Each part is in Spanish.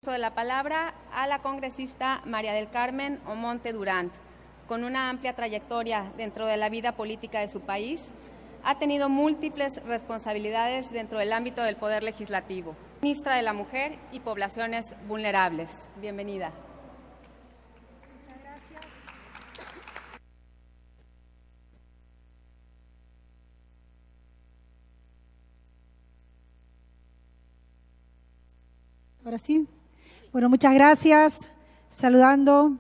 uso de la palabra a la congresista María del Carmen Omonte Durant. Con una amplia trayectoria dentro de la vida política de su país, ha tenido múltiples responsabilidades dentro del ámbito del Poder Legislativo. Ministra de la Mujer y Poblaciones Vulnerables. Bienvenida. Muchas gracias. Ahora sí. Bueno, muchas gracias. Saludando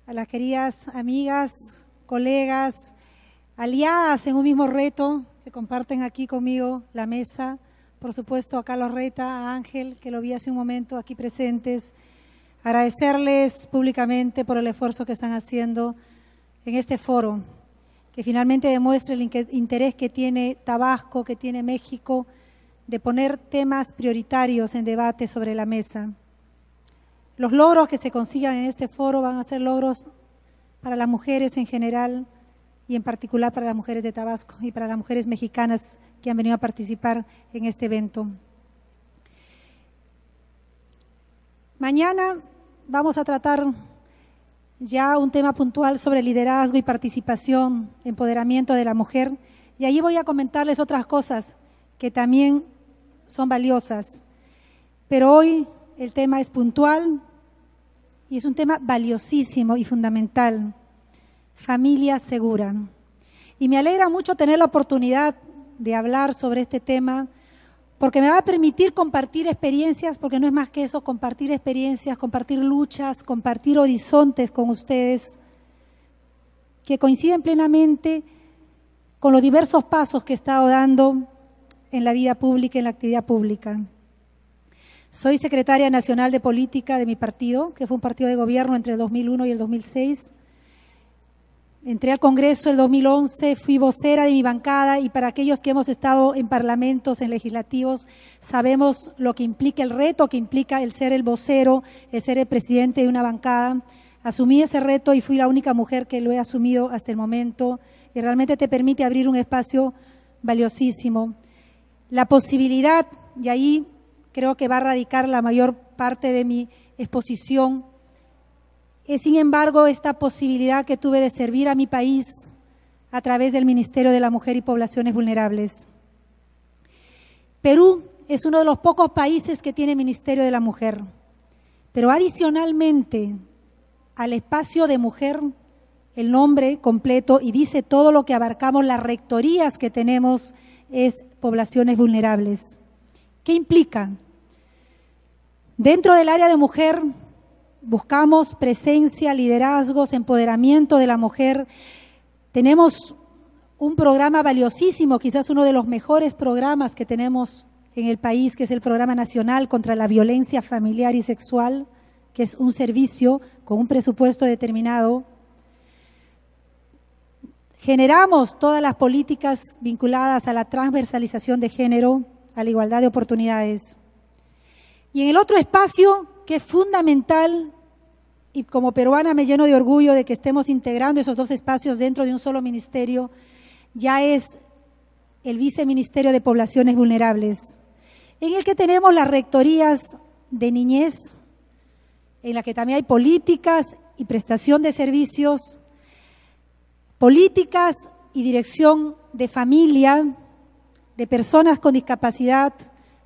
a las queridas amigas, colegas, aliadas en un mismo reto que comparten aquí conmigo la mesa. Por supuesto, a Carlos Reta, a Ángel, que lo vi hace un momento aquí presentes. Agradecerles públicamente por el esfuerzo que están haciendo en este foro, que finalmente demuestre el interés que tiene Tabasco, que tiene México, de poner temas prioritarios en debate sobre la mesa. Los logros que se consigan en este foro van a ser logros para las mujeres en general y en particular para las mujeres de Tabasco y para las mujeres mexicanas que han venido a participar en este evento. Mañana vamos a tratar ya un tema puntual sobre liderazgo y participación, empoderamiento de la mujer, y allí voy a comentarles otras cosas que también son valiosas. Pero hoy el tema es puntual y es un tema valiosísimo y fundamental: familia segura. Y me alegra mucho tener la oportunidad de hablar sobre este tema, porque me va a permitir compartir experiencias, porque no es más que eso, compartir experiencias, compartir luchas, compartir horizontes con ustedes, que coinciden plenamente con los diversos pasos que he estado dando en la vida pública, en la actividad pública. Soy secretaria nacional de política de mi partido, que fue un partido de gobierno entre el 2001 y el 2006. Entré al Congreso el 2011, fui vocera de mi bancada, y para aquellos que hemos estado en parlamentos, en legislativos, sabemos lo que implica, el reto que implica el ser el vocero, el ser el presidente de una bancada. Asumí ese reto y fui la única mujer que lo he asumido hasta el momento, y realmente te permite abrir un espacio valiosísimo. La posibilidad, y ahí creo que va a radicar la mayor parte de mi exposición, es sin embargo esta posibilidad que tuve de servir a mi país a través del Ministerio de la Mujer y Poblaciones Vulnerables. Perú es uno de los pocos países que tiene Ministerio de la Mujer, pero adicionalmente al espacio de mujer, el nombre completo, y dice todo lo que abarcamos, las rectorías que tenemos, es poblaciones vulnerables. ¿Qué implica? Dentro del área de mujer buscamos presencia, liderazgos, empoderamiento de la mujer. Tenemos un programa valiosísimo, quizás uno de los mejores programas que tenemos en el país, que es el Programa Nacional contra la Violencia Familiar y Sexual, que es un servicio con un presupuesto determinado. Generamos todas las políticas vinculadas a la transversalización de género, a la igualdad de oportunidades. Y en el otro espacio, que es fundamental, y como peruana me lleno de orgullo de que estemos integrando esos dos espacios dentro de un solo ministerio, ya es el Viceministerio de Poblaciones Vulnerables, en el que tenemos las rectorías de niñez, en la que también hay políticas y prestación de servicios, políticas y dirección de familia, de personas con discapacidad,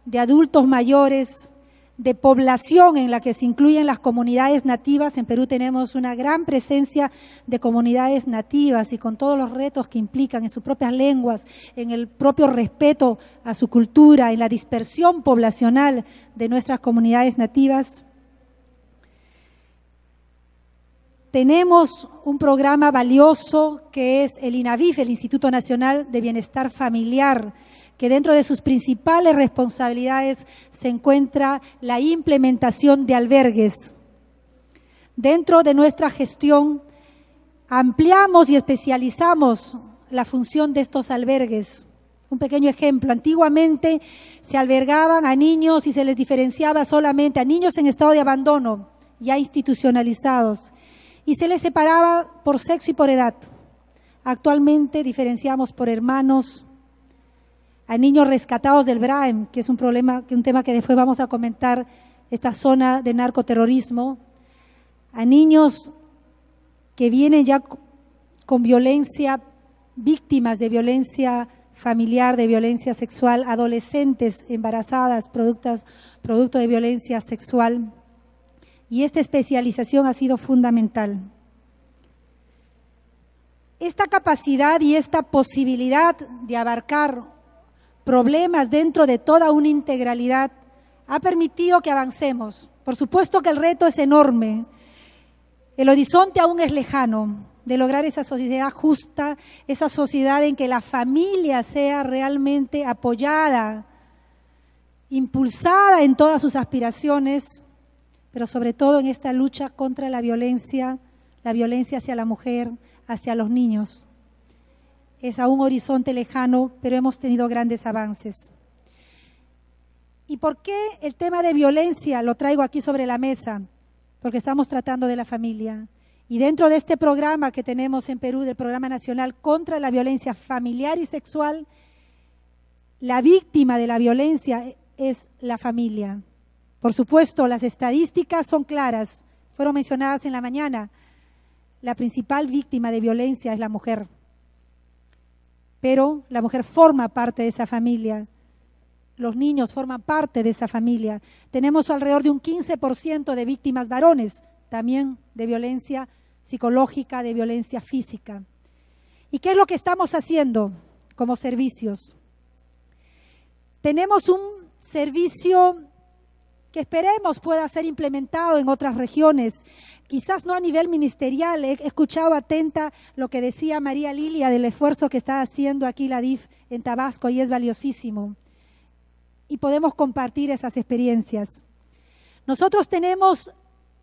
de adultos mayores, de población en la que se incluyen las comunidades nativas. En Perú tenemos una gran presencia de comunidades nativas y con todos los retos que implican en sus propias lenguas, en el propio respeto a su cultura, en la dispersión poblacional de nuestras comunidades nativas. Tenemos un programa valioso que es el INAVIF, el Instituto Nacional de Bienestar Familiar, que dentro de sus principales responsabilidades se encuentra la implementación de albergues. Dentro de nuestra gestión ampliamos y especializamos la función de estos albergues. Un pequeño ejemplo: antiguamente se albergaban a niños y se les diferenciaba solamente a niños en estado de abandono, ya institucionalizados, y se les separaba por sexo y por edad. Actualmente diferenciamos por hermanos, a niños rescatados del BRAEM, que es un tema que después vamos a comentar esta zona de narcoterrorismo, a niños que vienen ya con violencia, víctimas de violencia familiar, de violencia sexual, adolescentes embarazadas, producto de violencia sexual. Y esta especialización ha sido fundamental. Esta capacidad y esta posibilidad de abarcar problemas dentro de toda una integralidad ha permitido que avancemos. Por supuesto que el reto es enorme, el horizonte aún es lejano, de lograr esa sociedad justa, esa sociedad en que la familia sea realmente apoyada, impulsada en todas sus aspiraciones, pero sobre todo en esta lucha contra la violencia hacia la mujer, hacia los niños. Es a un horizonte lejano, pero hemos tenido grandes avances. ¿Y por qué el tema de violencia lo traigo aquí sobre la mesa? Porque estamos tratando de la familia. Y dentro de este programa que tenemos en Perú, del Programa Nacional contra la Violencia Familiar y Sexual, la víctima de la violencia es la familia. Por supuesto, las estadísticas son claras, fueron mencionadas en la mañana. La principal víctima de violencia es la mujer. Pero la mujer forma parte de esa familia. Los niños forman parte de esa familia. Tenemos alrededor de un 15% de víctimas varones, también de violencia psicológica, de violencia física. ¿Y qué es lo que estamos haciendo como servicios? Tenemos un servicio que esperemos pueda ser implementado en otras regiones, quizás no a nivel ministerial. He escuchado atenta lo que decía María Lilia del esfuerzo que está haciendo aquí la DIF en Tabasco y es valiosísimo. Y podemos compartir esas experiencias. Nosotros tenemos,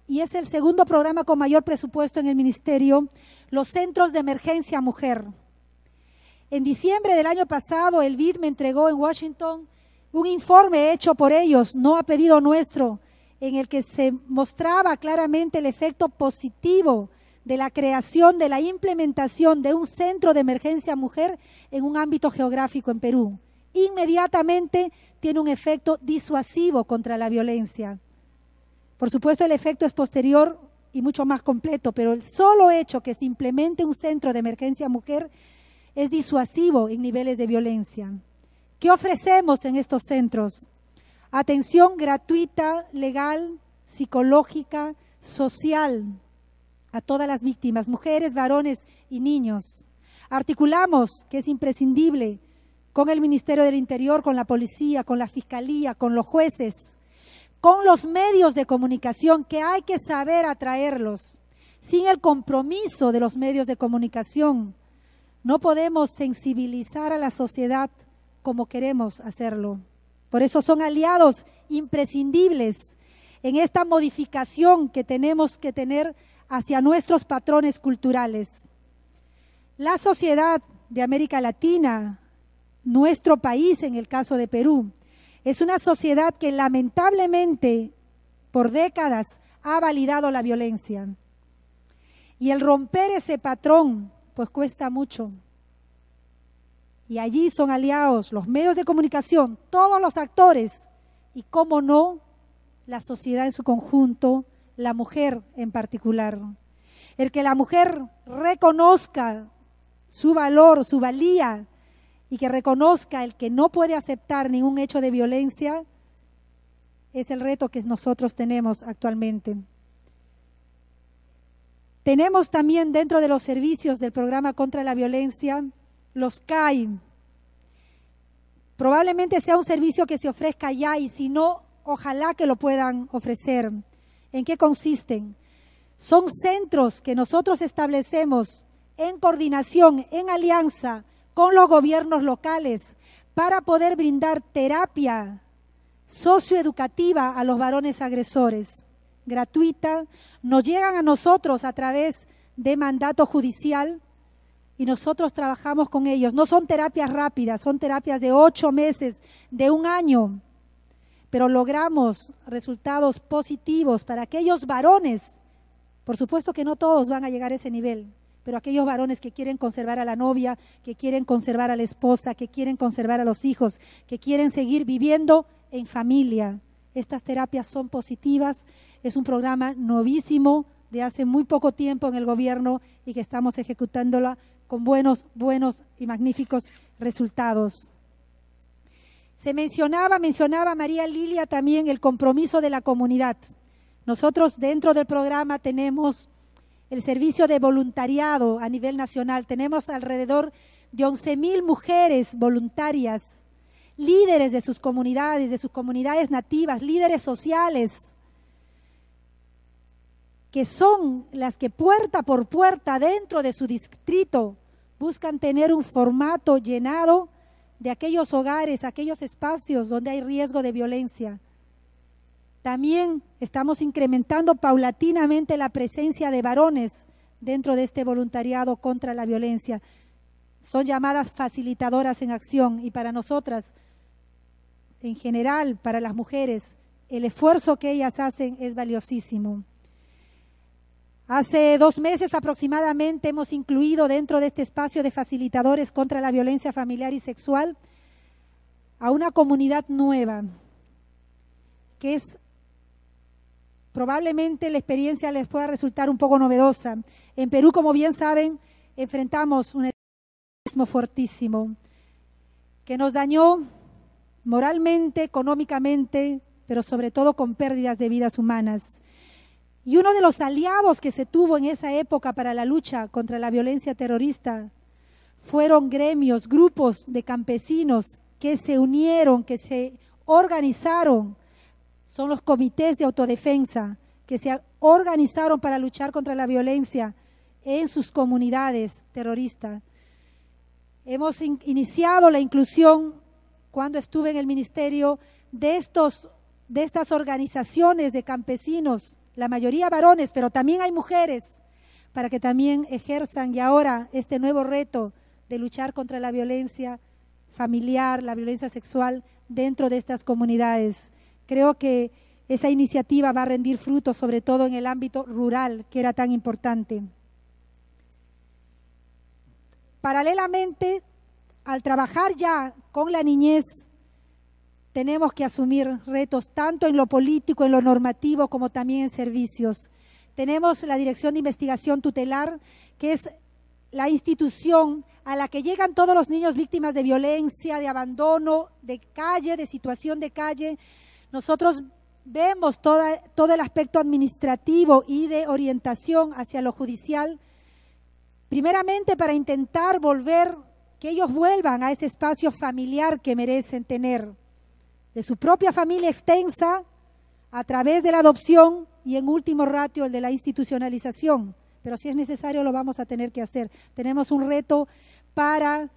y es el segundo programa con mayor presupuesto en el ministerio, los centros de emergencia mujer. En diciembre del año pasado, el BID me entregó en Washington un informe hecho por ellos, no a pedido nuestro, en el que se mostraba claramente el efecto positivo de la creación, de la implementación de un centro de emergencia mujer en un ámbito geográfico en Perú. Inmediatamente tiene un efecto disuasivo contra la violencia. Por supuesto, el efecto es posterior y mucho más completo, pero el solo hecho que se implemente un centro de emergencia mujer es disuasivo en niveles de violencia. ¿Qué ofrecemos en estos centros? Atención gratuita, legal, psicológica, social a todas las víctimas, mujeres, varones y niños. Articulamos, que es imprescindible, con el Ministerio del Interior, con la policía, con la fiscalía, con los jueces, con los medios de comunicación, que hay que saber atraerlos. Sin el compromiso de los medios de comunicación, no podemos sensibilizar a la sociedad como queremos hacerlo. Por eso son aliados imprescindibles en esta modificación que tenemos que tener hacia nuestros patrones culturales. La sociedad de América Latina, nuestro país en el caso de Perú, es una sociedad que lamentablemente por décadas ha validado la violencia. Y el romper ese patrón pues cuesta mucho. Y allí son aliados los medios de comunicación, todos los actores y, cómo no, la sociedad en su conjunto, la mujer en particular. El que la mujer reconozca su valor, su valía, y que reconozca el que no puede aceptar ningún hecho de violencia, es el reto que nosotros tenemos actualmente. Tenemos también dentro de los servicios del programa contra la violencia, los CAI. Probablemente sea un servicio que se ofrezca ya y si no, ojalá que lo puedan ofrecer. ¿En qué consisten? Son centros que nosotros establecemos en coordinación, en alianza con los gobiernos locales para poder brindar terapia socioeducativa a los varones agresores, gratuita. Nos llegan a nosotros a través de mandato judicial y nosotros trabajamos con ellos. No son terapias rápidas, son terapias de 8 meses, de 1 año, pero logramos resultados positivos para aquellos varones. Por supuesto que no todos van a llegar a ese nivel, pero aquellos varones que quieren conservar a la novia, que quieren conservar a la esposa, que quieren conservar a los hijos, que quieren seguir viviendo en familia, Estas terapias son positivas, es un programa novísimo de hace muy poco tiempo en el gobierno y que estamos ejecutándola con buenos y magníficos resultados. Mencionaba María Lilia también el compromiso de la comunidad. Nosotros dentro del programa tenemos el servicio de voluntariado a nivel nacional. Tenemos alrededor de 11,000 mujeres voluntarias, líderes de sus comunidades nativas, líderes sociales, que son las que puerta por puerta dentro de su distrito buscan tener un formato llenado de aquellos hogares, aquellos espacios donde hay riesgo de violencia. También estamos incrementando paulatinamente la presencia de varones dentro de este voluntariado contra la violencia. Son llamadas facilitadoras en acción y para nosotras, en general, para las mujeres, el esfuerzo que ellas hacen es valiosísimo. Hace 2 meses aproximadamente hemos incluido dentro de este espacio de facilitadores contra la violencia familiar y sexual a una comunidad nueva, que es probablemente la experiencia les pueda resultar un poco novedosa. En Perú, como bien saben, enfrentamos un extremismo fortísimo que nos dañó moralmente, económicamente, pero sobre todo con pérdidas de vidas humanas. Y uno de los aliados que se tuvo en esa época para la lucha contra la violencia terrorista fueron gremios, grupos de campesinos que se unieron, que se organizaron. Son los comités de autodefensa que se organizaron para luchar contra la violencia en sus comunidades terroristas. Hemos iniciado la inclusión, cuando estuve en el ministerio, de estas organizaciones de campesinos, la mayoría varones, pero también hay mujeres, para que también ejerzan y ahora este nuevo reto de luchar contra la violencia familiar, la violencia sexual dentro de estas comunidades. Creo que esa iniciativa va a rendir frutos, sobre todo en el ámbito rural, que era tan importante. Paralelamente, al trabajar ya con la niñez, tenemos que asumir retos tanto en lo político, en lo normativo, como también en servicios. Tenemos la Dirección de Investigación Tutelar, que es la institución a la que llegan todos los niños víctimas de violencia, de abandono, de calle, de situación de calle. Nosotros vemos todo el aspecto administrativo y de orientación hacia lo judicial, primeramente para intentar que ellos vuelvan a ese espacio familiar que merecen tener, de su propia familia extensa, a través de la adopción y en último ratio el de la institucionalización. Pero si es necesario lo vamos a tener que hacer. Tenemos un reto para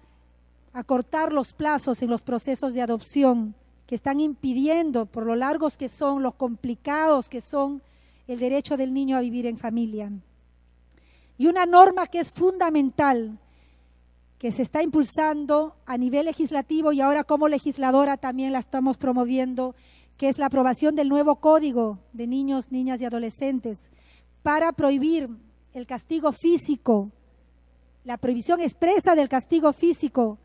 acortar los plazos en los procesos de adopción que están impidiendo, por lo largos que son, los complicados que son, el derecho del niño a vivir en familia. Y una norma que es fundamental, que se está impulsando a nivel legislativo y ahora como legisladora también la estamos promoviendo, que es la aprobación del nuevo Código de Niños, Niñas y Adolescentes para prohibir el castigo físico, la prohibición expresa del castigo físico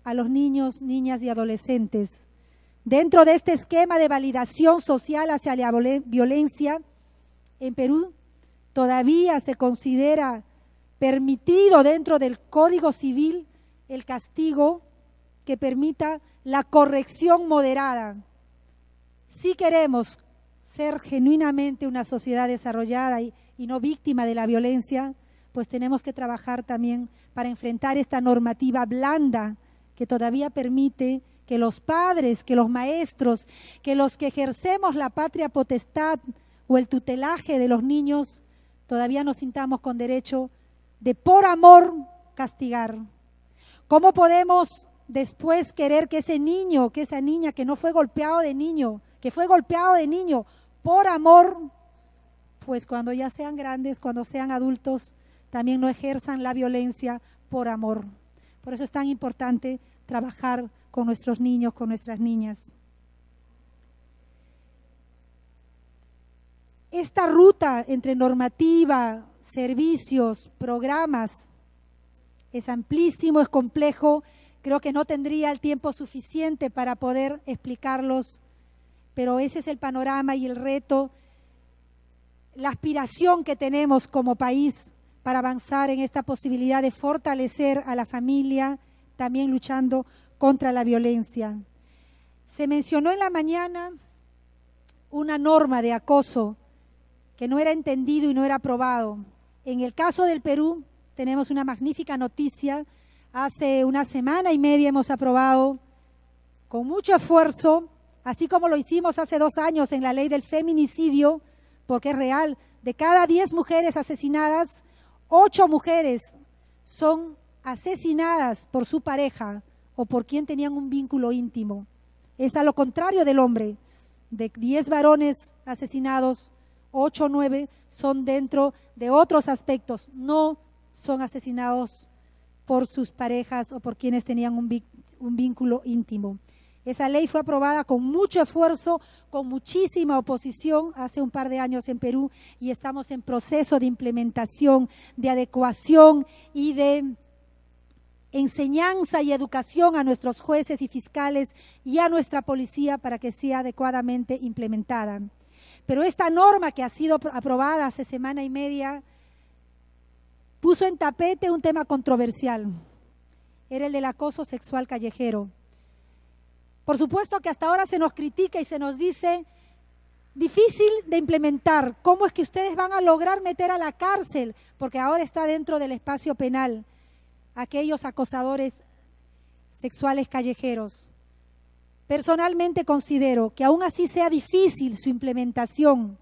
a los niños, niñas y adolescentes. Dentro de este esquema de validación social hacia la violencia, en Perú todavía se considera permitido dentro del Código Civil el castigo que permita la corrección moderada. Si queremos ser genuinamente una sociedad desarrollada y no víctima de la violencia, pues tenemos que trabajar también para enfrentar esta normativa blanda que todavía permite que los padres, que los maestros, que los que ejercemos la patria potestad o el tutelaje de los niños, todavía nos sintamos con derecho de por amor castigar. ¿Cómo podemos después querer que ese niño, que esa niña que no fue golpeado de niño, que fue golpeado de niño por amor, pues cuando ya sean grandes, cuando sean adultos, también no ejerzan la violencia por amor? Por eso es tan importante trabajar con nuestros niños, con nuestras niñas. Esta ruta entre normativa, servicios, programas, es amplísimo, es complejo. Creo que no tendría el tiempo suficiente para poder explicarlos, pero ese es el panorama y el reto, la aspiración que tenemos como país para avanzar en esta posibilidad de fortalecer a la familia, también luchando contra la violencia. Se mencionó en la mañana una norma de acoso que no era entendido y no era aprobado. En el caso del Perú tenemos una magnífica noticia. Hace una semana y media hemos aprobado con mucho esfuerzo, así como lo hicimos hace 2 años en la ley del feminicidio, porque es real, de cada 10 mujeres asesinadas, 8 mujeres son asesinadas por su pareja o por quien tenían un vínculo íntimo. Es a lo contrario del hombre. De 10 varones asesinados, 8 o 9 son dentro de otros aspectos, no son asesinados por sus parejas o por quienes tenían un vínculo íntimo. Esa ley fue aprobada con mucho esfuerzo, con muchísima oposición hace un par de años en Perú y estamos en proceso de implementación, de adecuación y de enseñanza y educación a nuestros jueces y fiscales y a nuestra policía para que sea adecuadamente implementada. Pero esta norma que ha sido aprobada hace semana y media puso en tapete un tema controversial, era el del acoso sexual callejero. Por supuesto que hasta ahora se nos critica y se nos dice, difícil de implementar, ¿cómo es que ustedes van a lograr meter a la cárcel? Porque ahora está dentro del espacio penal aquellos acosadores sexuales callejeros. Personalmente considero que aún así sea difícil su implementación,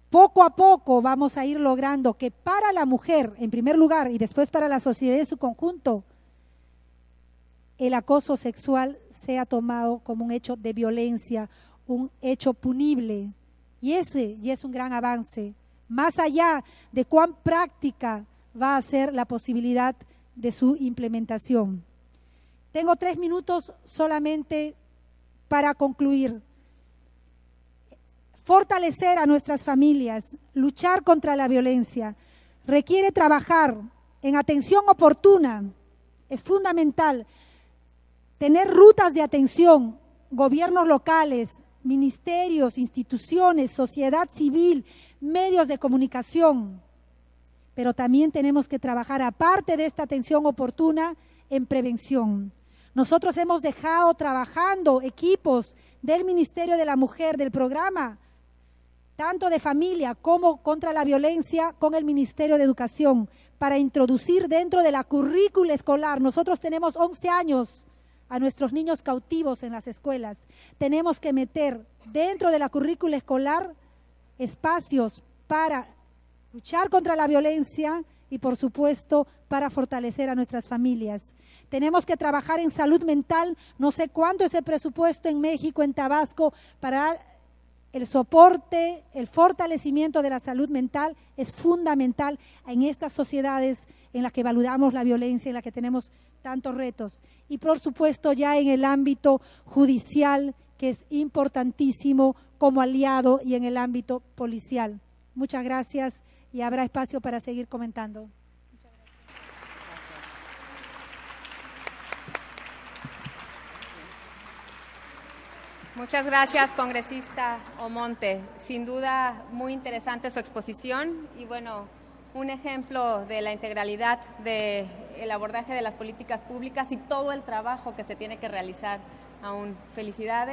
poco a poco vamos a ir logrando que para la mujer, en primer lugar, y después para la sociedad en su conjunto, el acoso sexual sea tomado como un hecho de violencia, un hecho punible. Y ese es un gran avance, más allá de cuán práctica va a ser la posibilidad de su implementación. Tengo 3 minutos solamente para concluir. Fortalecer a nuestras familias, luchar contra la violencia, requiere trabajar en atención oportuna, es fundamental. Tener rutas de atención, gobiernos locales, ministerios, instituciones, sociedad civil, medios de comunicación. Pero también tenemos que trabajar, aparte de esta atención oportuna, en prevención. Nosotros hemos dejado trabajando equipos del Ministerio de la Mujer, del programa, tanto de familia como contra la violencia, con el Ministerio de Educación, para introducir dentro de la currícula escolar. Nosotros tenemos 11 años a nuestros niños cautivos en las escuelas. Tenemos que meter dentro de la currícula escolar espacios para luchar contra la violencia y, por supuesto, para fortalecer a nuestras familias. Tenemos que trabajar en salud mental. No sé cuánto es el presupuesto en México, en Tabasco, para el soporte, el fortalecimiento de la salud mental. Es fundamental en estas sociedades en las que valoramos la violencia, en las que tenemos tantos retos. Y por supuesto ya en el ámbito judicial, que es importantísimo como aliado, y en el ámbito policial. Muchas gracias y habrá espacio para seguir comentando. Muchas gracias, congresista Omonte. Sin duda, muy interesante su exposición y, bueno, un ejemplo de la integralidad del abordaje de las políticas públicas y todo el trabajo que se tiene que realizar aún. Felicidades.